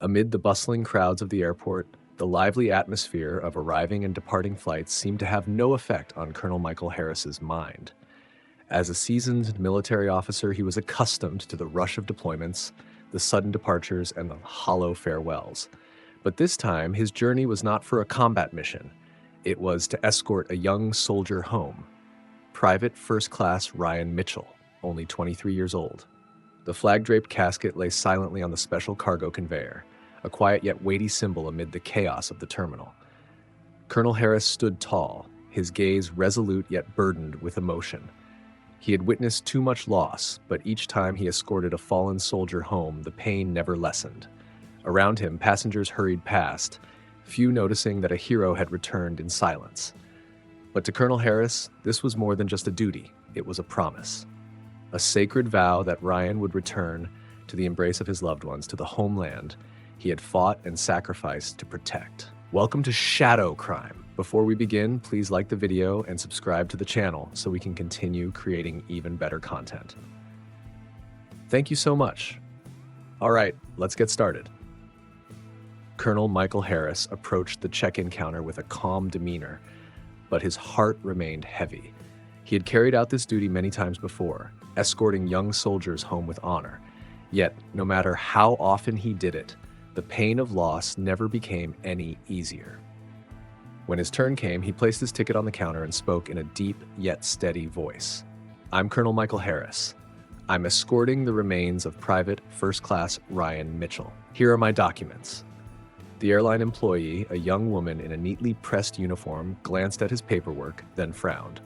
Amid the bustling crowds of the airport, the lively atmosphere of arriving and departing flights seemed to have no effect on Colonel Michael Harris's mind. As a seasoned military officer, he was accustomed to the rush of deployments, the sudden departures, and the hollow farewells. But this time, his journey was not for a combat mission. It was to escort a young soldier home. Private First Class Ryan Mitchell, only 23 years old. The flag-draped casket lay silently on the special cargo conveyor, a quiet yet weighty symbol amid the chaos of the terminal. Colonel Harris stood tall, his gaze resolute yet burdened with emotion. He had witnessed too much loss, but each time he escorted a fallen soldier home, the pain never lessened. Around him, passengers hurried past, few noticing that a hero had returned in silence. But to Colonel Harris, this was more than just a duty, it was a promise. A sacred vow that Ryan would return to the embrace of his loved ones, to the homeland he had fought and sacrificed to protect. Welcome to Shadow Crime. Before we begin, please like the video and subscribe to the channel so we can continue creating even better content. Thank you so much. All right, let's get started. Colonel Michael Harris approached the check-in counter with a calm demeanor, but his heart remained heavy. He had carried out this duty many times before, escorting young soldiers home with honor. Yet, no matter how often he did it, the pain of loss never became any easier. When his turn came, he placed his ticket on the counter and spoke in a deep yet steady voice. "I'm Colonel Michael Harris. I'm escorting the remains of Private First Class Ryan Mitchell. Here are my documents." The airline employee, a young woman in a neatly pressed uniform, glanced at his paperwork, then frowned.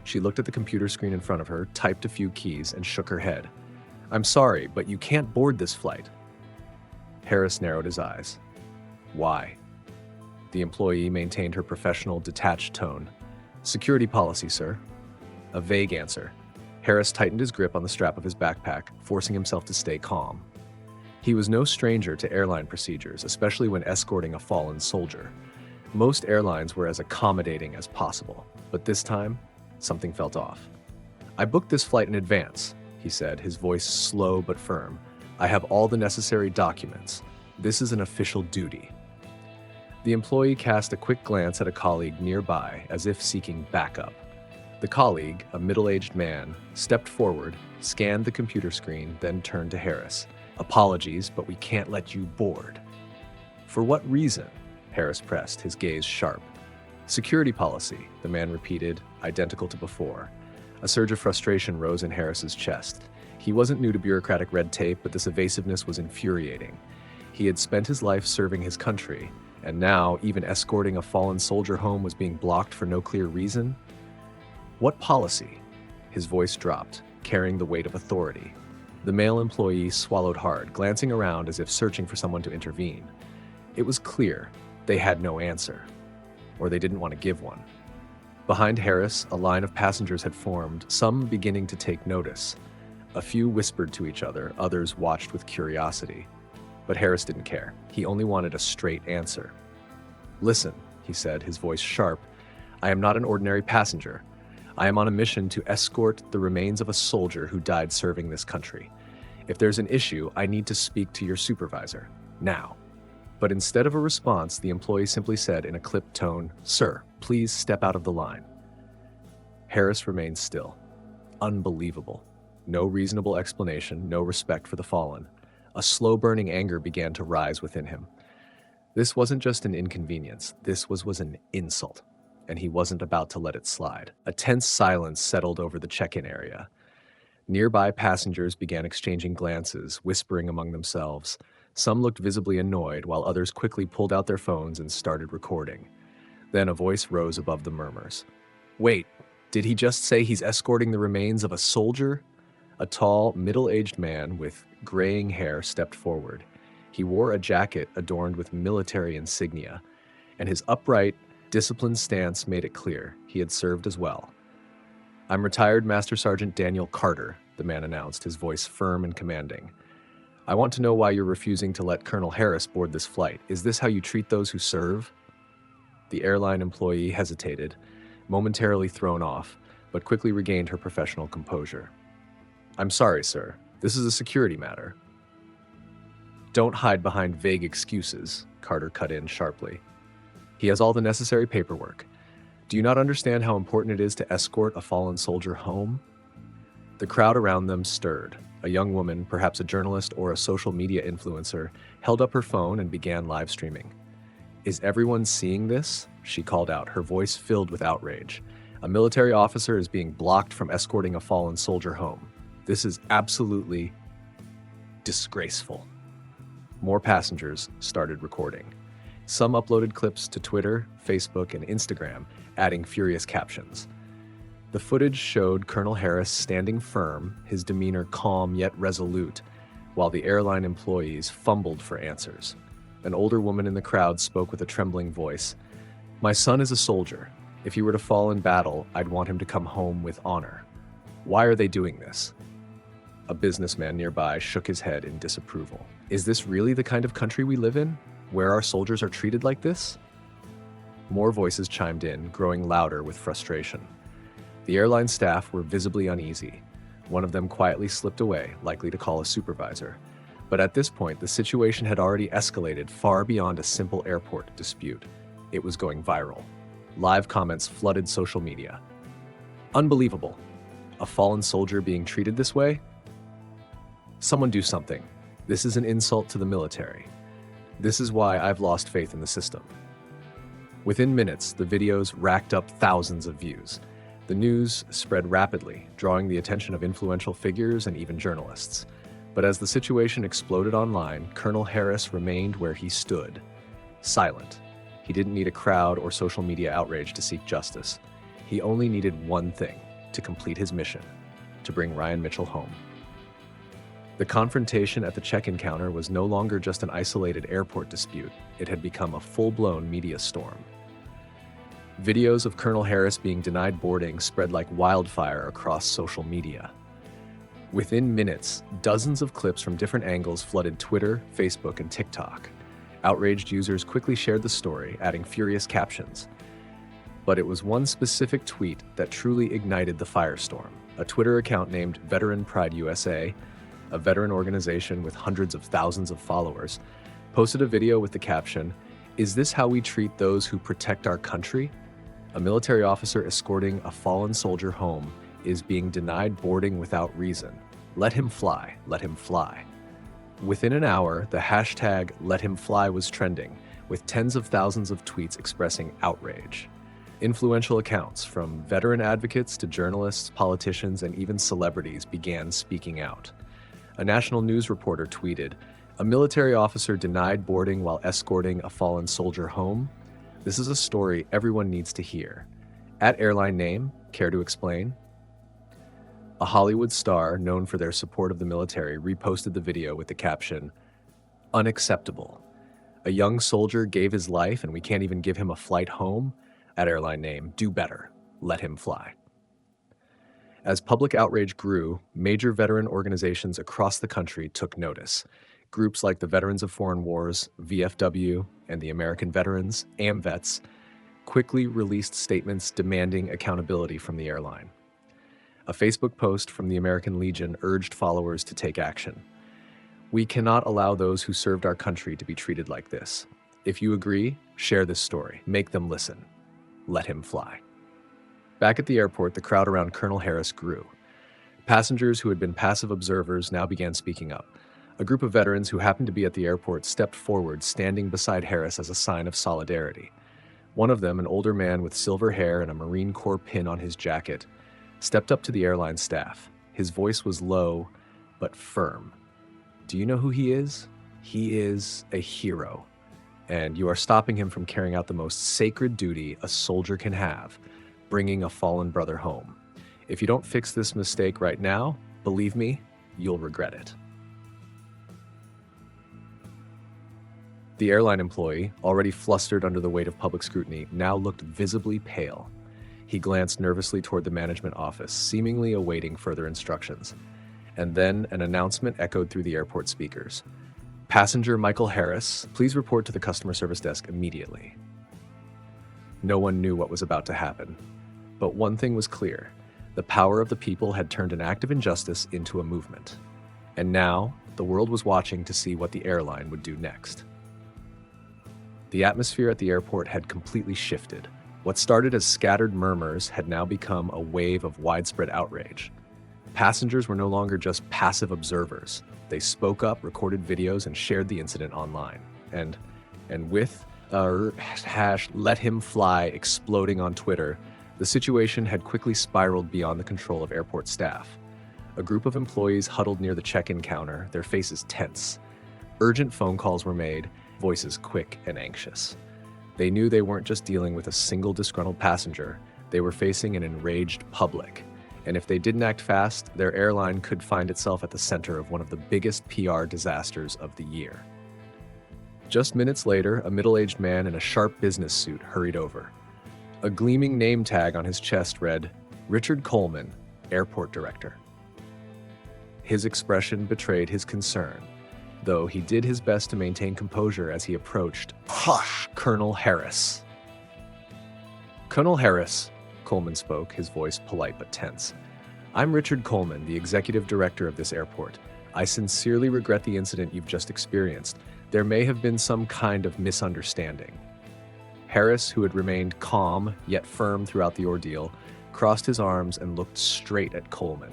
She looked at the computer screen in front of her, typed a few keys, and shook her head. "I'm sorry, but you can't board this flight." Harris narrowed his eyes. "Why?" The employee maintained her professional, detached tone. "Security policy, sir." A vague answer. Harris tightened his grip on the strap of his backpack, forcing himself to stay calm. He was no stranger to airline procedures, especially when escorting a fallen soldier. Most airlines were as accommodating as possible, but this time, something felt off. "I booked this flight in advance," he said, his voice slow but firm. "I have all the necessary documents. This is an official duty." The employee cast a quick glance at a colleague nearby, as if seeking backup. The colleague, a middle-aged man, stepped forward, scanned the computer screen, then turned to Harris. "Apologies, but we can't let you board." "For what reason?" Harris pressed, his gaze sharp. "Security policy," the man repeated, identical to before. A surge of frustration rose in Harris's chest. He wasn't new to bureaucratic red tape, but this evasiveness was infuriating. He had spent his life serving his country, and now even escorting a fallen soldier home was being blocked for no clear reason. "What policy?" His voice dropped, carrying the weight of authority. The male employee swallowed hard, glancing around as if searching for someone to intervene. It was clear they had no answer, or they didn't want to give one. Behind Harris, a line of passengers had formed, some beginning to take notice. A few whispered to each other, others watched with curiosity. But Harris didn't care. He only wanted a straight answer. "Listen," he said, his voice sharp, "I am not an ordinary passenger. I am on a mission to escort the remains of a soldier who died serving this country. If there's an issue, I need to speak to your supervisor. Now." But instead of a response, the employee simply said in a clipped tone, "Sir, please step out of the line." Harris remained still. Unbelievable. No reasonable explanation, no respect for the fallen. A slow-burning anger began to rise within him. This wasn't just an inconvenience, this was an insult, and he wasn't about to let it slide. A tense silence settled over the check-in area. Nearby passengers began exchanging glances, whispering among themselves. Some looked visibly annoyed, while others quickly pulled out their phones and started recording. Then a voice rose above the murmurs. "Wait, did he just say he's escorting the remains of a soldier?" A tall, middle-aged man with graying hair stepped forward. He wore a jacket adorned with military insignia, and his upright, disciplined stance made it clear he had served as well. "I'm retired Master Sergeant Daniel Carter," the man announced, his voice firm and commanding. "I want to know why you're refusing to let Colonel Harris board this flight. Is this how you treat those who serve?" The airline employee hesitated, momentarily thrown off, but quickly regained her professional composure. "I'm sorry, sir. This is a security matter." Don't hide behind vague excuses, Carter cut in sharply. He has all the necessary paperwork. Do you not understand how important it is to escort a fallen soldier home? The crowd around them stirred. A young woman, perhaps a journalist or a social media influencer, held up her phone and began live streaming. Is everyone seeing this? She called out, her voice filled with outrage. A military officer is being blocked from escorting a fallen soldier home. This is absolutely disgraceful. More passengers started recording. Some uploaded clips to Twitter, Facebook, and Instagram, adding furious captions. The footage showed Colonel Harris standing firm, his demeanor calm yet resolute, while the airline employees fumbled for answers. An older woman in the crowd spoke with a trembling voice. My son is a soldier. If he were to fall in battle, I'd want him to come home with honor. Why are they doing this? A businessman nearby shook his head in disapproval. Is this really the kind of country we live in, where our soldiers are treated like this? More voices chimed in, growing louder with frustration. The airline staff were visibly uneasy. One of them quietly slipped away, likely to call a supervisor. But at this point, the situation had already escalated far beyond a simple airport dispute. It was going viral. Live comments flooded social media. Unbelievable. A fallen soldier being treated this way? Someone do something. This is an insult to the military. This is why I've lost faith in the system. Within minutes, the videos racked up thousands of views. The news spread rapidly, drawing the attention of influential figures and even journalists. But as the situation exploded online, Colonel Harris remained where he stood, silent. He didn't need a crowd or social media outrage to seek justice. He only needed one thing, to complete his mission, to bring Ryan Mitchell home. The confrontation at the check-in counter was no longer just an isolated airport dispute. It had become a full-blown media storm. Videos of Colonel Harris being denied boarding spread like wildfire across social media. Within minutes, dozens of clips from different angles flooded Twitter, Facebook, and TikTok. Outraged users quickly shared the story, adding furious captions. But it was one specific tweet that truly ignited the firestorm. A Twitter account named Veteran Pride USA, a veteran organization with hundreds of thousands of followers, posted a video with the caption, "Is this how we treat those who protect our country?" A military officer escorting a fallen soldier home is being denied boarding without reason. Let him fly, let him fly. Within an hour, the hashtag #LetHimFly was trending, with tens of thousands of tweets expressing outrage. Influential accounts, from veteran advocates to journalists, politicians, and even celebrities, began speaking out. A national news reporter tweeted, "A military officer denied boarding while escorting a fallen soldier home? This is a story everyone needs to hear." At Airline name, care to explain? A Hollywood star known for their support of the military reposted the video with the caption, "Unacceptable. A young soldier gave his life and we can't even give him a flight home? At Airline name, do better. Let him fly." As public outrage grew, major veteran organizations across the country took notice. Groups like the Veterans of Foreign Wars, VFW, and the American Veterans, AMVETS, quickly released statements demanding accountability from the airline. A Facebook post from the American Legion urged followers to take action. "We cannot allow those who served our country to be treated like this. If you agree, share this story. Make them listen. Let him fly." Back at the airport, the crowd around Colonel Harris grew. Passengers who had been passive observers now began speaking up. A group of veterans who happened to be at the airport stepped forward, standing beside Harris as a sign of solidarity. One of them, an older man with silver hair and a Marine Corps pin on his jacket, stepped up to the airline staff. His voice was low, but firm. "Do you know who he is? He is a hero, and you are stopping him from carrying out the most sacred duty a soldier can have, bringing a fallen brother home. If you don't fix this mistake right now, believe me, you'll regret it." The airline employee, already flustered under the weight of public scrutiny, now looked visibly pale. He glanced nervously toward the management office, seemingly awaiting further instructions. And then an announcement echoed through the airport speakers. "Passenger Michael Harris, please report to the customer service desk immediately." No one knew what was about to happen. But one thing was clear. The power of the people had turned an act of injustice into a movement. And now, the world was watching to see what the airline would do next. The atmosphere at the airport had completely shifted. What started as scattered murmurs had now become a wave of widespread outrage. Passengers were no longer just passive observers. They spoke up, recorded videos, and shared the incident online. And with #LetHimFly exploding on Twitter, the situation had quickly spiraled beyond the control of airport staff. A group of employees huddled near the check-in counter, their faces tense. Urgent phone calls were made, voices quick and anxious. They knew they weren't just dealing with a single disgruntled passenger, they were facing an enraged public. And if they didn't act fast, their airline could find itself at the center of one of the biggest PR disasters of the year. Just minutes later, a middle-aged man in a sharp business suit hurried over. A gleaming name tag on his chest read, "Richard Coleman, Airport Director." His expression betrayed his concern, though he did his best to maintain composure as he approached Colonel Harris. "Colonel Harris," Coleman spoke, his voice polite but tense. "I'm Richard Coleman, the executive director of this airport. I sincerely regret the incident you've just experienced. There may have been some kind of misunderstanding." Harris, who had remained calm yet firm throughout the ordeal, crossed his arms and looked straight at Coleman.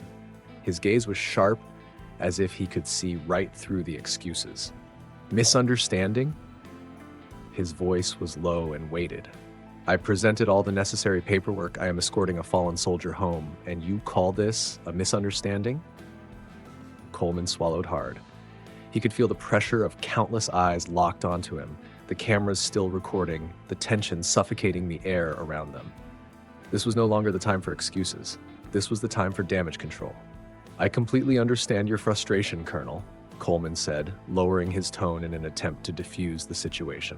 His gaze was sharp, as if he could see right through the excuses. "Misunderstanding?" His voice was low and weighted. "I presented all the necessary paperwork. I am escorting a fallen soldier home, and you call this a misunderstanding?" Coleman swallowed hard. He could feel the pressure of countless eyes locked onto him, the cameras still recording, the tension suffocating the air around them. This was no longer the time for excuses. This was the time for damage control. "I completely understand your frustration, Colonel," Coleman said, lowering his tone in an attempt to diffuse the situation.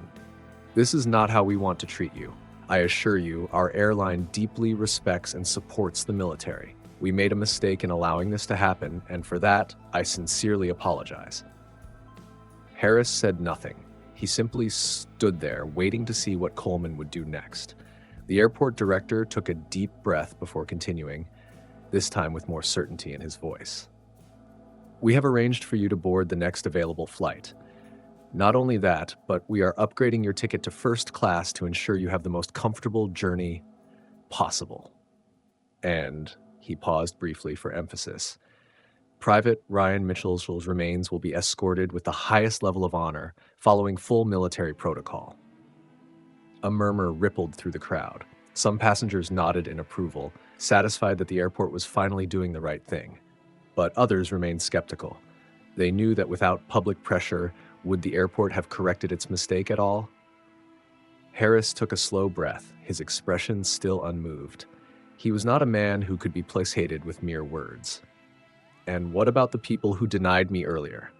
"This is not how we want to treat you. I assure you, our airline deeply respects and supports the military. We made a mistake in allowing this to happen, and for that, I sincerely apologize." Harris said nothing. He simply stood there, waiting to see what Coleman would do next. The airport director took a deep breath before continuing, this time with more certainty in his voice. "We have arranged for you to board the next available flight. Not only that, but we are upgrading your ticket to first class to ensure you have the most comfortable journey possible." And he paused briefly for emphasis. "Private Ryan Mitchell's remains will be escorted with the highest level of honor, following full military protocol." A murmur rippled through the crowd. Some passengers nodded in approval, satisfied that the airport was finally doing the right thing. But others remained skeptical. They knew that without public pressure, would the airport have corrected its mistake at all? Harris took a slow breath, his expression still unmoved. He was not a man who could be placated with mere words. "And what about the people who denied me earlier?"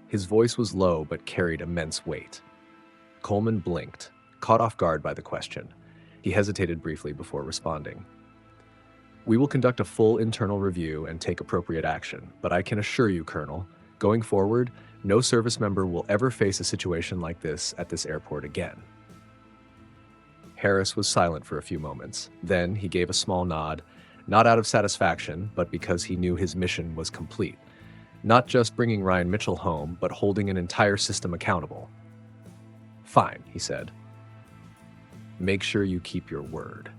His voice was low but carried immense weight. Coleman blinked, caught off guard by the question. He hesitated briefly before responding. "We will conduct a full internal review and take appropriate action, but I can assure you, Colonel, going forward, no service member will ever face a situation like this at this airport again." Harris was silent for a few moments. Then he gave a small nod, not out of satisfaction, but because he knew his mission was complete. Not just bringing Ryan Mitchell home, but holding an entire system accountable. "Fine," he said. "Make sure you keep your word."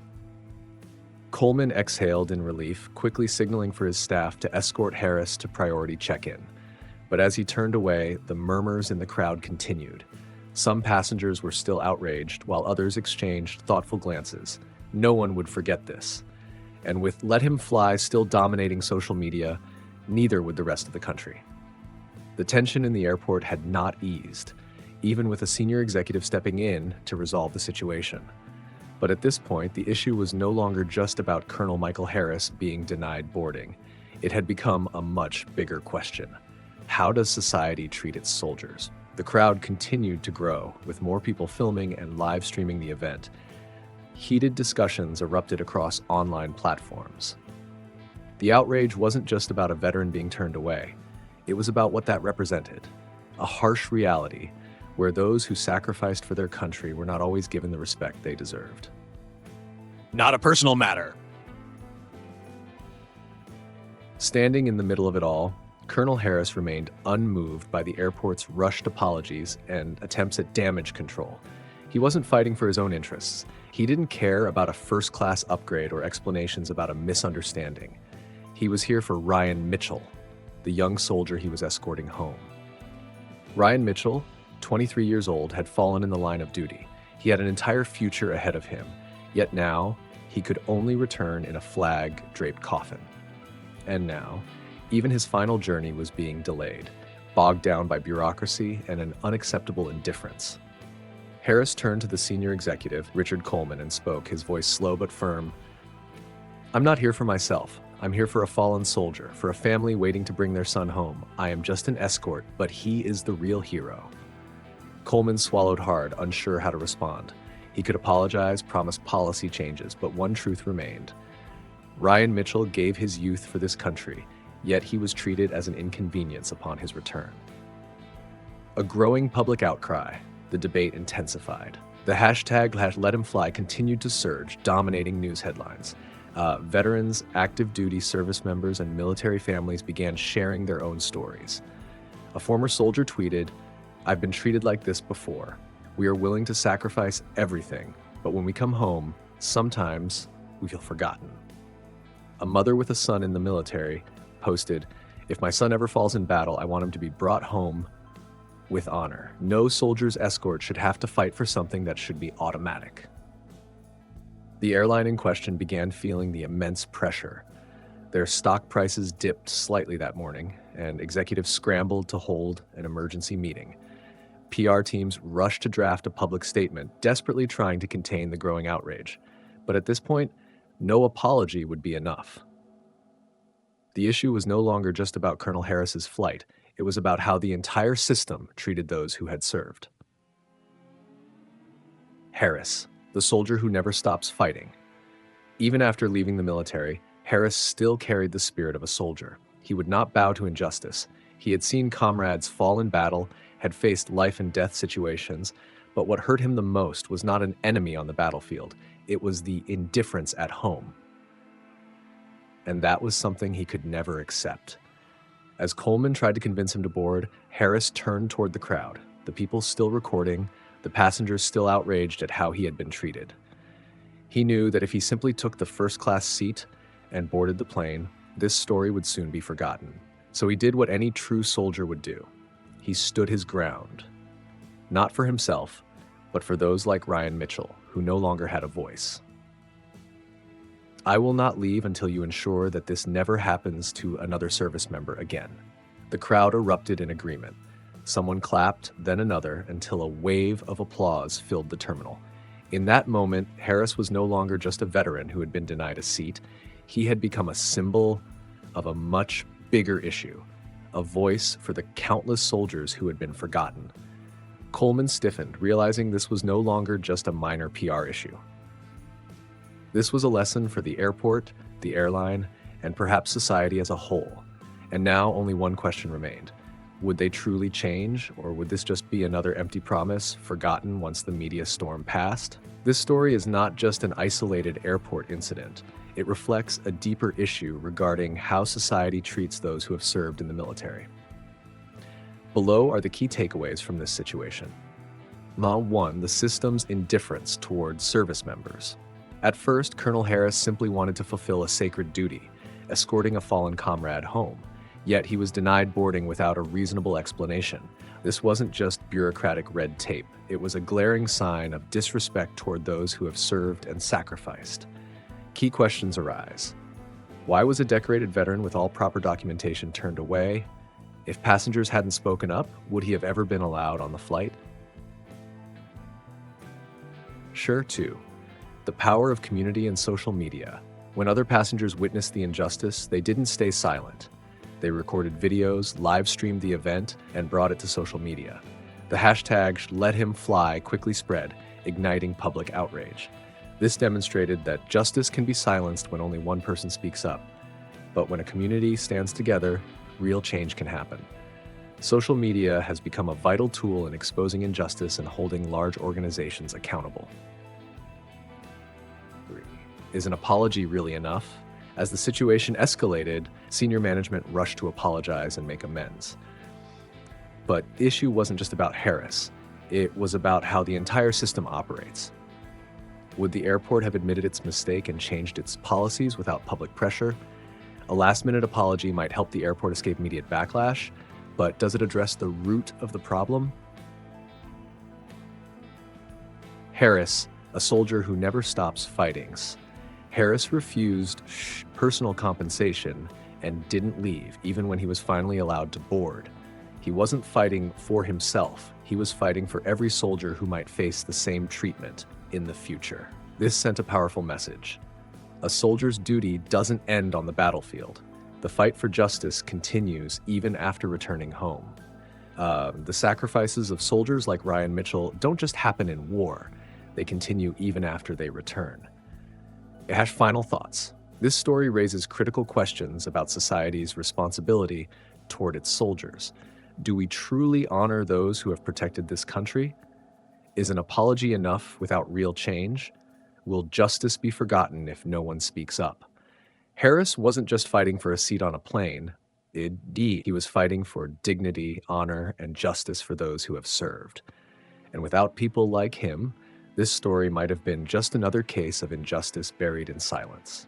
Coleman exhaled in relief, quickly signaling for his staff to escort Harris to priority check-in. But as he turned away, the murmurs in the crowd continued. Some passengers were still outraged, while others exchanged thoughtful glances. No one would forget this. And with "Let Him Fly" still dominating social media, neither would the rest of the country. The tension in the airport had not eased, even with a senior executive stepping in to resolve the situation. But at this point, the issue was no longer just about Colonel Michael Harris being denied boarding. It had become a much bigger question. How does society treat its soldiers? The crowd continued to grow, with more people filming and live streaming the event. Heated discussions erupted across online platforms. The outrage wasn't just about a veteran being turned away. It was about what that represented. A harsh reality where those who sacrificed for their country were not always given the respect they deserved. Not a personal matter. Standing in the middle of it all, Colonel Harris remained unmoved by the airport's rushed apologies and attempts at damage control. He wasn't fighting for his own interests. He didn't care about a first-class upgrade or explanations about a misunderstanding. He was here for Ryan Mitchell, the young soldier he was escorting home. Ryan Mitchell, 23 years old, had fallen in the line of duty. He had an entire future ahead of him, yet now he could only return in a flag-draped coffin. And now, even his final journey was being delayed, bogged down by bureaucracy and an unacceptable indifference. Harris turned to the senior executive, Richard Coleman, and spoke, his voice slow but firm. "I'm not here for myself. I'm here for a fallen soldier, for a family waiting to bring their son home. I am just an escort, but he is the real hero." Coleman swallowed hard, unsure how to respond. He could apologize, promise policy changes, but one truth remained. Ryan Mitchell gave his youth for this country, yet he was treated as an inconvenience upon his return. A growing public outcry. The debate intensified. The hashtag "Let Him Fly" continued to surge, dominating news headlines. Veterans, active duty service members, and military families began sharing their own stories. A former soldier tweeted, "I've been treated like this before. We are willing to sacrifice everything, but when we come home, sometimes we feel forgotten." A mother with a son in the military posted, "If my son ever falls in battle, I want him to be brought home with honor. No soldier's escort should have to fight for something that should be automatic." The airline in question began feeling the immense pressure. Their stock prices dipped slightly that morning, and executives scrambled to hold an emergency meeting. PR teams rushed to draft a public statement, desperately trying to contain the growing outrage. But at this point, no apology would be enough. The issue was no longer just about Colonel Harris's flight. It was about how the entire system treated those who had served. Harris, the soldier who never stops fighting. Even after leaving the military, Harris still carried the spirit of a soldier. He would not bow to injustice. He had seen comrades fall in battle, had faced life and death situations, but what hurt him the most was not an enemy on the battlefield. It was the indifference at home. And that was something he could never accept. As Coleman tried to convince him to board, Harris turned toward the crowd, the people still recording, the passengers still outraged at how he had been treated. He knew that if he simply took the first-class seat and boarded the plane, this story would soon be forgotten. So he did what any true soldier would do. He stood his ground. Not for himself, but for those like Ryan Mitchell, who no longer had a voice. "I will not leave until you ensure that this never happens to another service member again." The crowd erupted in agreement. Someone clapped, then another, until a wave of applause filled the terminal. In that moment, Harris was no longer just a veteran who had been denied a seat. He had become a symbol of a much bigger issue, a voice for the countless soldiers who had been forgotten. Coleman stiffened, realizing this was no longer just a minor PR issue. This was a lesson for the airport, the airline, and perhaps society as a whole. And now only one question remained. Would they truly change, or would this just be another empty promise, forgotten once the media storm passed? This story is not just an isolated airport incident. It reflects a deeper issue regarding how society treats those who have served in the military. Below are the key takeaways from this situation. 1. The system's indifference towards service members. At first, Colonel Harris simply wanted to fulfill a sacred duty, escorting a fallen comrade home. Yet he was denied boarding without a reasonable explanation. This wasn't just bureaucratic red tape. It was a glaring sign of disrespect toward those who have served and sacrificed. Key questions arise. Why was a decorated veteran with all proper documentation turned away? If passengers hadn't spoken up, would he have ever been allowed on the flight? Sure, 2. The power of community and social media. When other passengers witnessed the injustice, they didn't stay silent. They recorded videos, live-streamed the event, and brought it to social media. The hashtag #LetHimFly quickly spread, igniting public outrage. This demonstrated that justice can be silenced when only one person speaks up. But when a community stands together, real change can happen. Social media has become a vital tool in exposing injustice and holding large organizations accountable. 3. Is an apology really enough? As the situation escalated, senior management rushed to apologize and make amends. But the issue wasn't just about Harris. It was about how the entire system operates. Would the airport have admitted its mistake and changed its policies without public pressure? A last-minute apology might help the airport escape immediate backlash, but does it address the root of the problem? Harris, a soldier who never stops fighting. Harris refused personal compensation and didn't leave, even when he was finally allowed to board. He wasn't fighting for himself. He was fighting for every soldier who might face the same treatment in the future. This sent a powerful message. A soldier's duty doesn't end on the battlefield. The fight for justice continues even after returning home. The sacrifices of soldiers like Ryan Mitchell don't just happen in war. They continue even after they return. Final thoughts. This story raises critical questions about society's responsibility toward its soldiers. Do we truly honor those who have protected this country? Is an apology enough without real change? Will justice be forgotten if no one speaks up? Harris wasn't just fighting for a seat on a plane. Indeed, he was fighting for dignity, honor, and justice for those who have served. And without people like him, this story might have been just another case of injustice buried in silence.